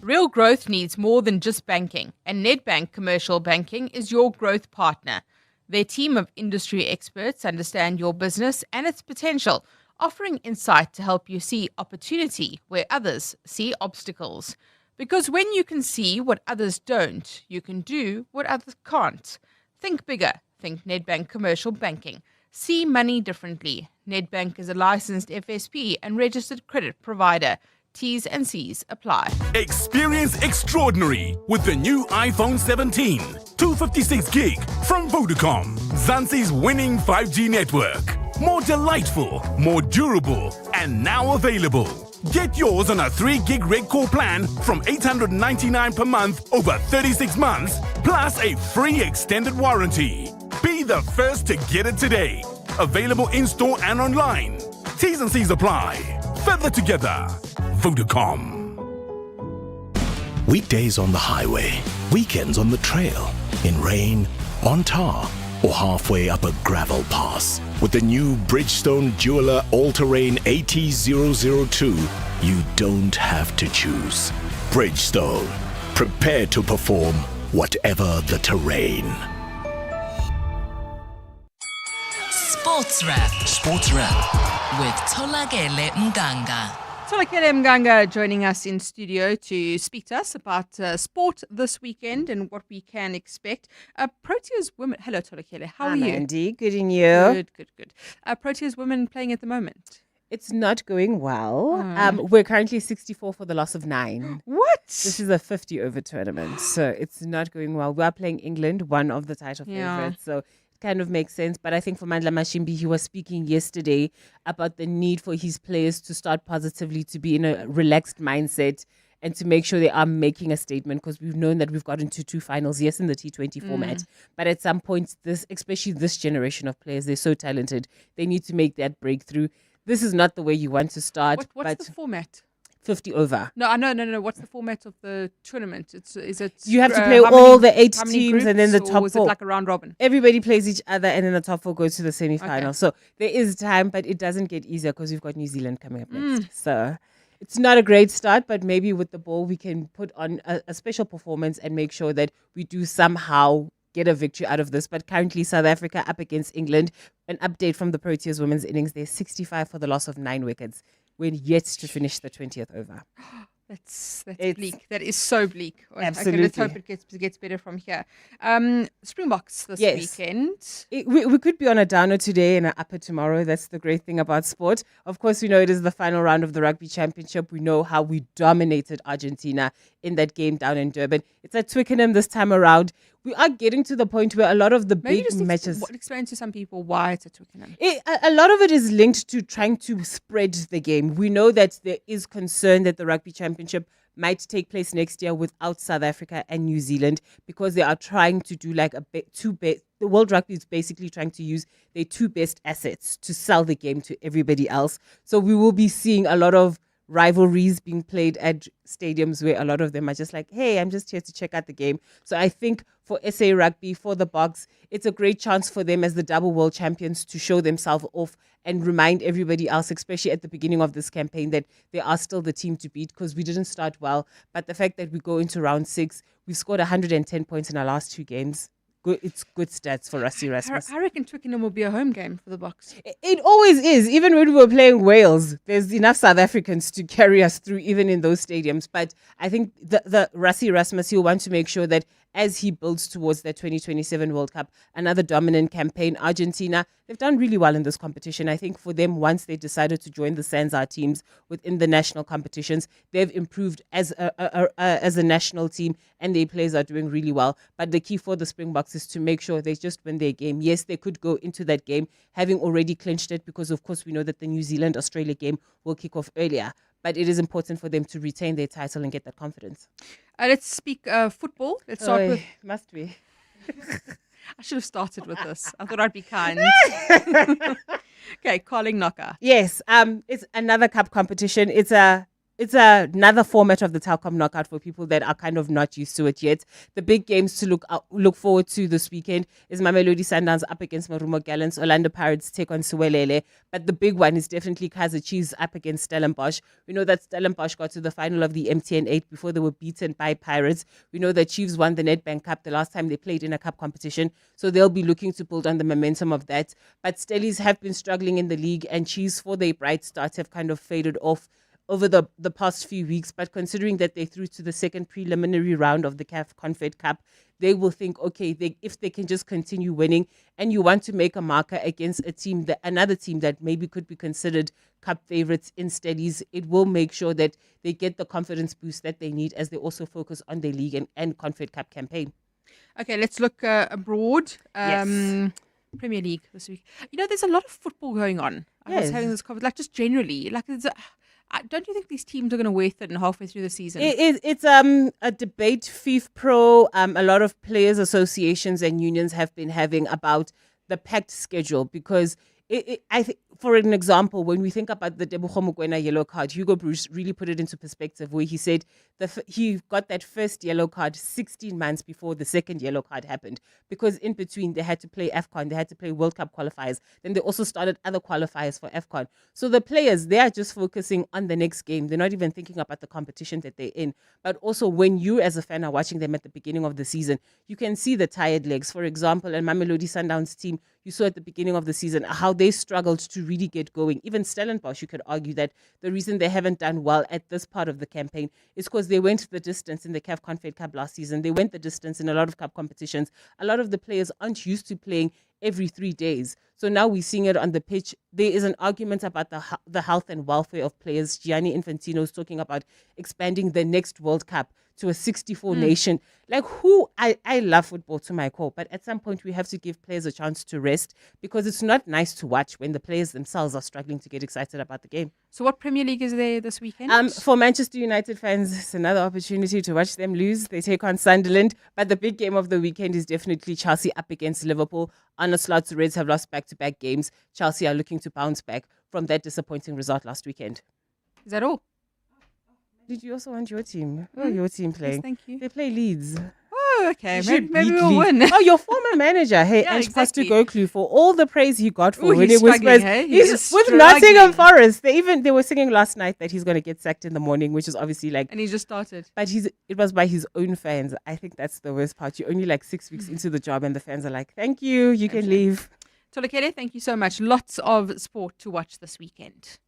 Real growth needs more than just banking, and Nedbank Commercial Banking is your growth partner. Their team of industry experts understand your business and its potential, offering insight to help you see opportunity where others see obstacles. Because when you can see what others don't, you can do what others can't. Think bigger. Think Nedbank Commercial Banking. See money differently. Nedbank is a licensed FSP and registered credit provider. T's and C's apply. Experience extraordinary with the new iPhone 17, 256 gig from Vodacom, Zanzi's winning 5G network. More delightful, more durable, and now available. Get yours on a 3 gig red core plan from $899 per month over 36 months, plus a free extended warranty. Be the first to get it today. Available in-store and online. T's and C's apply. Further together. Vodacom. Weekdays on the highway, weekends on the trail, in rain, on tar, or halfway up a gravel pass. With the new Bridgestone Jeweler All-Terrain AT002, you don't have to choose. Bridgestone, prepare to perform whatever the terrain. Sports Wrap. Sports Wrap. With Tolakele Mganga. Tolakele Mganga joining us in studio to speak to us about sport this weekend and what we can expect. Proteas women. Hello, Tolakele. How are you? Mandy, good in you. Good. Proteas women playing at the moment. It's not going well. We're currently 64 for the loss of 9. What? This is a 50 over tournament, so it's not going well. We are playing England, one of the title favorites, so kind of makes sense. But I think for Mandla Mashimbi, he was speaking yesterday about the need for his players to start positively, to be in a relaxed mindset and to make sure they are making a statement, because we've known that we've gotten to 2 finals, yes, in the T20 format. But at some point, especially this generation of players, they're so talented. They need to make that breakthrough. This is not the way you want to start. What's the format? 50 over. No. What's the format of the tournament? Is it? You have to play all the 8 teams groups, and then the top 4. Is it like a round robin? Everybody plays each other and then the top 4 goes to the semi-final. Okay. So there is time, but it doesn't get easier because we've got New Zealand coming up next. So it's not a great start, but maybe with the ball we can put on a special performance and make sure that we do somehow get a victory out of this. But currently South Africa up against England. An update from the Proteas women's innings. They're 65 for the loss of 9 wickets. We're yet to finish the 20th over. That's bleak. That is so bleak. Absolutely. Okay, let's hope it gets better from here. Springboks this weekend. We could be on a downer today and an upper tomorrow. That's the great thing about sport. Of course, we know it is the final round of the Rugby Championship. We know how we dominated Argentina in that game down in Durban. It's at Twickenham this time around. We are getting to the point where a lot of the big matches... Explain to some people why it's at Twickenham. A lot of it is linked to trying to spread the game. We know that there is concern that the Rugby Championship might take place next year without South Africa and New Zealand, because they are trying to do like the World Rugby is basically trying to use their 2 best assets to sell the game to everybody else. So we will be seeing a lot of rivalries being played at stadiums where a lot of them are just like, hey, I'm just here to check out the game. So I think for SA Rugby, for the Boks, it's a great chance for them as the double world champions to show themselves off and remind everybody else, especially at the beginning of this campaign, that they are still the team to beat, because we didn't start well. But the fact that we go into round 6, we've scored 110 points in our last 2 games. it's good stats for Rassie Erasmus. I reckon Twickenham will be a home game for the Boks. It always is. Even when we were playing Wales, there's enough South Africans to carry us through, even in those stadiums. But I think the Rassie Erasmus, he'll want to make sure that as he builds towards the 2027 World Cup, another dominant campaign. Argentina, they've done really well in this competition. I think for them, once they decided to join the Sanzar teams within the national competitions, they've improved as a national team, and their players are doing really well. But the key for the Springboks is to make sure they just win their game. Yes, they could go into that game having already clinched it, because of course we know that the New Zealand-Australia game will kick off earlier. But it is important for them to retain their title and get that confidence. Let's speak football. Let's start with... Must we? I should have started with this. I thought I'd be kind. Okay, Carling Knocker. Yes, it's another cup competition. It's another format of the Telkom Knockout for people that are kind of not used to it yet. The big games to look forward to this weekend is Mamelodi Sundowns up against Marumo Gallants, Orlando Pirates take on Suwelele. But the big one is definitely Kaizer Chiefs up against Stellenbosch. We know that Stellenbosch got to the final of the MTN 8 before they were beaten by Pirates. We know that Chiefs won the Nedbank Cup the last time they played in a cup competition, so they'll be looking to build on the momentum of that. But Stellies have been struggling in the league, and Chiefs, for their bright start, have kind of faded off over the past few weeks. But considering that they're through to the second preliminary round of the CAF Confed Cup, they will think, okay, if they can just continue winning, and you want to make a marker against another team that maybe could be considered cup favourites in Stellies, it will make sure that they get the confidence boost that they need as they also focus on their league and Confed Cup campaign. Okay, let's look abroad. Yes. Premier League this week. You know, there's a lot of football going on. I was having this conversation, like just generally, like don't you think these teams are going to wear thin halfway through the season? It's a debate FIFPro, a lot of players' associations and unions have been having about the packed schedule, because I think, for an example, when we think about the Tebogo Mokoena yellow card, Hugo Bruce really put it into perspective, where he said he got that first yellow card 16 months before the second yellow card happened, because in between they had to play AFCON, they had to play World Cup qualifiers, then they also started other qualifiers for AFCON. So the players, they are just focusing on the next game. They're not even thinking about the competition that they're in. But also when you as a fan are watching them at the beginning of the season, you can see the tired legs. For example, and Mamelodi Sundowns team, you saw at the beginning of the season how they struggled to really get going. Even Stellenbosch, you could argue that the reason they haven't done well at this part of the campaign is because they went the distance in the CAF Confed Cup last season. They went the distance in a lot of cup competitions. A lot of the players aren't used to playing every 3 days. So now we're seeing it on the pitch. There is an argument about the health and welfare of players. Gianni Infantino is talking about expanding the next World Cup to a 64 nation. Like, I love football to my core, but at some point we have to give players a chance to rest, because it's not nice to watch when the players themselves are struggling to get excited about the game. So what Premier League is there this weekend? For Manchester United fans, it's another opportunity to watch them lose. They take on Sunderland, but the big game of the weekend is definitely Chelsea up against Liverpool. Arne Slot's Reds have lost back-to-back games. Chelsea are looking to bounce back from that disappointing result last weekend. Is that all? Did you also want your team? Oh, your team playing. Yes, thank you. They play Leeds. Oh, okay. Maybe Beat we'll Leeds. win. Oh, your former manager. Hey, Yeah, Ange exactly. Postecoglou, for all the praise he got for Ooh, winning he's with struggling, Spurs. hey? He He's is with struggling. Nottingham Forest. They were singing last night that he's going to get sacked in the morning, which is obviously like... And he just started. But it was by his own fans. I think that's the worst part. You're only like 6 weeks into the job and the fans are like, thank you, you can leave. Tolekere, thank you so much. Lots of sport to watch this weekend.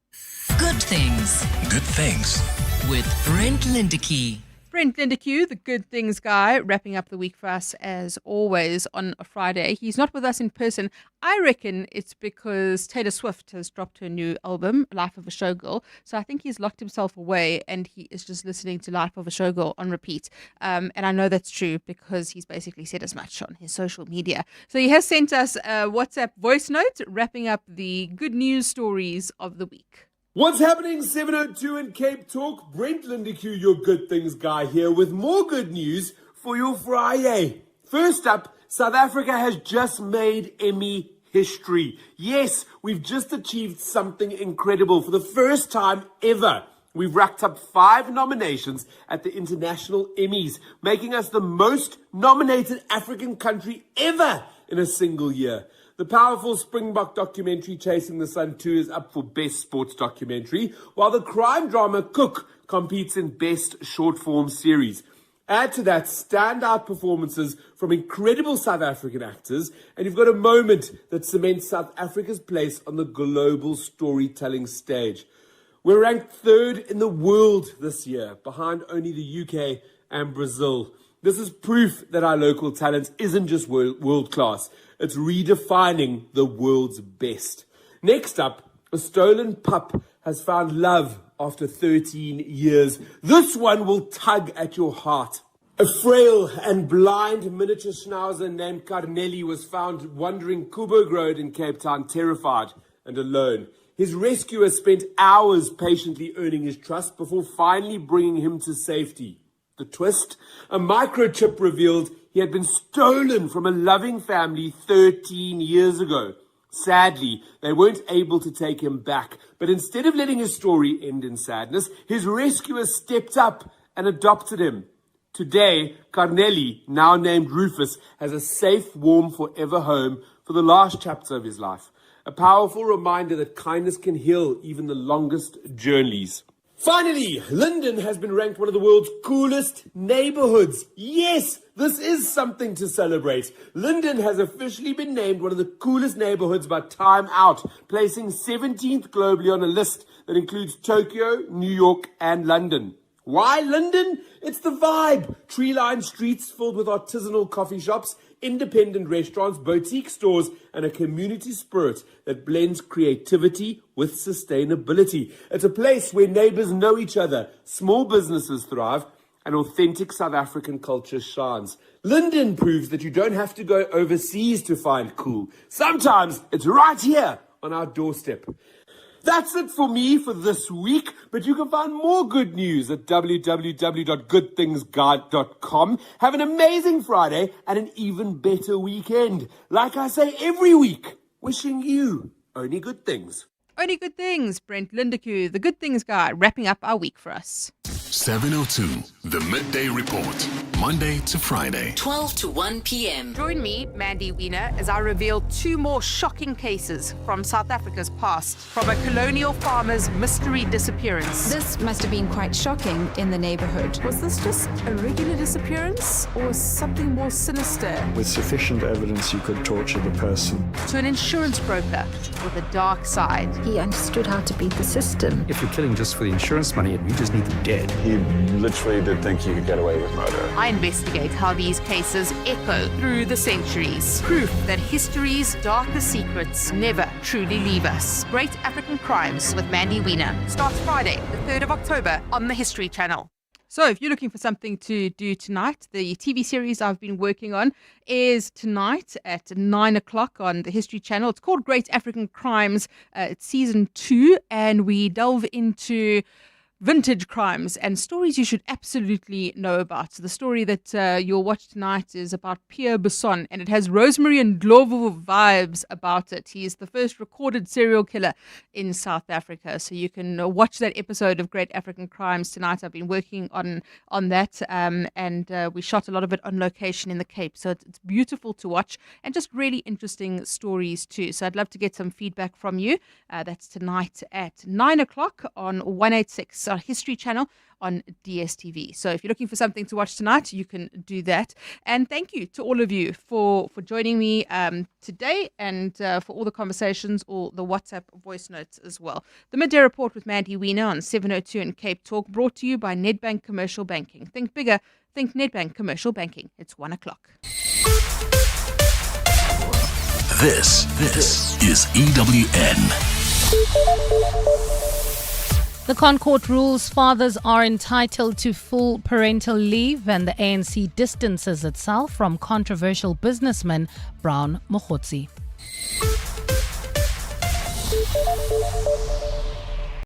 Good things. Good things. With Brent Lindeque. Brent Lindeque, the Good Things guy, wrapping up the week for us as always on a Friday. He's not with us in person. I reckon it's because Taylor Swift has dropped her new album, Life of a Showgirl. So I think he's locked himself away and he is just listening to Life of a Showgirl on repeat. And I know that's true because he's basically said as much on his social media. So he has sent us a WhatsApp voice note wrapping up the good news stories of the week. What's happening, 702 in Cape Talk? Brent Lindeque, your Good Things guy here with more good news for your Friday. First up, South Africa has just made Emmy history. Yes, we've just achieved something incredible. For the first time ever, we've racked up 5 nominations at the International Emmys, making us the most nominated African country ever in a single year. The powerful Springbok documentary Chasing the Sun 2 is up for Best Sports Documentary, while the crime drama Cook competes in Best Short Form Series. Add to that standout performances from incredible South African actors, and you've got a moment that cements South Africa's place on the global storytelling stage. We're ranked third in the world this year, behind only the UK and Brazil. This is proof that our local talent isn't just world class, it's redefining the world's best. Next up, a stolen pup has found love after 13 years. This one will tug at your heart. A frail and blind miniature schnauzer named Carnelli was found wandering Coburg Road in Cape Town, terrified and alone. His rescuer spent hours patiently earning his trust before finally bringing him to safety. The twist? A microchip revealed he had been stolen from a loving family 13 years ago. Sadly, they weren't able to take him back, but instead of letting his story end in sadness, his rescuer stepped up and adopted him. Today, Carnelli, now named Rufus, has a safe, warm, forever home for the last chapter of his life. A powerful reminder that kindness can heal even the longest journeys. Finally, Linden has been ranked one of the world's coolest neighborhoods. Yes, this is something to celebrate. Linden has officially been named one of the coolest neighborhoods by Time Out, placing 17th globally on a list that includes Tokyo, New York, and London. Why Linden? It's the vibe. Tree-lined streets filled with artisanal coffee shops, independent restaurants, boutique stores, and a community spirit that blends creativity with sustainability. It's a place where neighbors know each other, small businesses thrive, and authentic South African culture shines. Linden proves that you don't have to go overseas to find cool. Sometimes it's right here on our doorstep. That's it for me for this week, but you can find more good news at www.goodthingsguide.com. Have an amazing Friday and an even better weekend. Like I say every week, wishing you only good things. Only good things. Brent Lindeque, the Good Things Guy, wrapping up our week for us. 702, the Midday Report, Monday to Friday. 12 to 1 p.m. Join me, Mandy Wiener, as I reveal two more shocking cases from South Africa's past, from a colonial farmer's mystery disappearance. This must have been quite shocking in the neighborhood. Was this just a regular disappearance or something more sinister? With sufficient evidence, you could torture the person. To an insurance broker with a dark side. He understood how to beat the system. If you're killing just for the insurance money, we just need them dead. He literally did think he could get away with murder. I investigate how these cases echo through the centuries. Proof that history's darkest secrets never truly leave us. Great African Crimes with Mandy Wiener starts Friday, the 3rd of October on the History Channel. So if you're looking for something to do tonight, the TV series I've been working on is tonight at 9 o'clock on the History Channel. It's called Great African Crimes. It's season 2, and we delve into vintage crimes and stories you should absolutely know about. So the story that you'll watch tonight is about Pierre Besson, and it has Rosemary and Ndlovu vibes about it. He is the first recorded serial killer in South Africa. So you can watch that episode of Great African Crimes tonight. I've been working on that, and we shot a lot of it on location in the Cape. So it's beautiful to watch and just really interesting stories too. So I'd love to get some feedback from you. That's tonight at 9 o'clock on 186. Our History Channel on DSTV. So if you're looking for something to watch tonight, you can do that. And thank you to all of you for joining me today, and for all the conversations or the WhatsApp voice notes as well. The Midday Report with Mandy Wiener on 702 and Cape Talk, brought to you by Nedbank Commercial Banking. Think bigger, think Nedbank Commercial Banking. It's 1 o'clock. This is EWN. The Concourt rules fathers are entitled to full parental leave, and the ANC distances itself from controversial businessman Brown Mogotsi.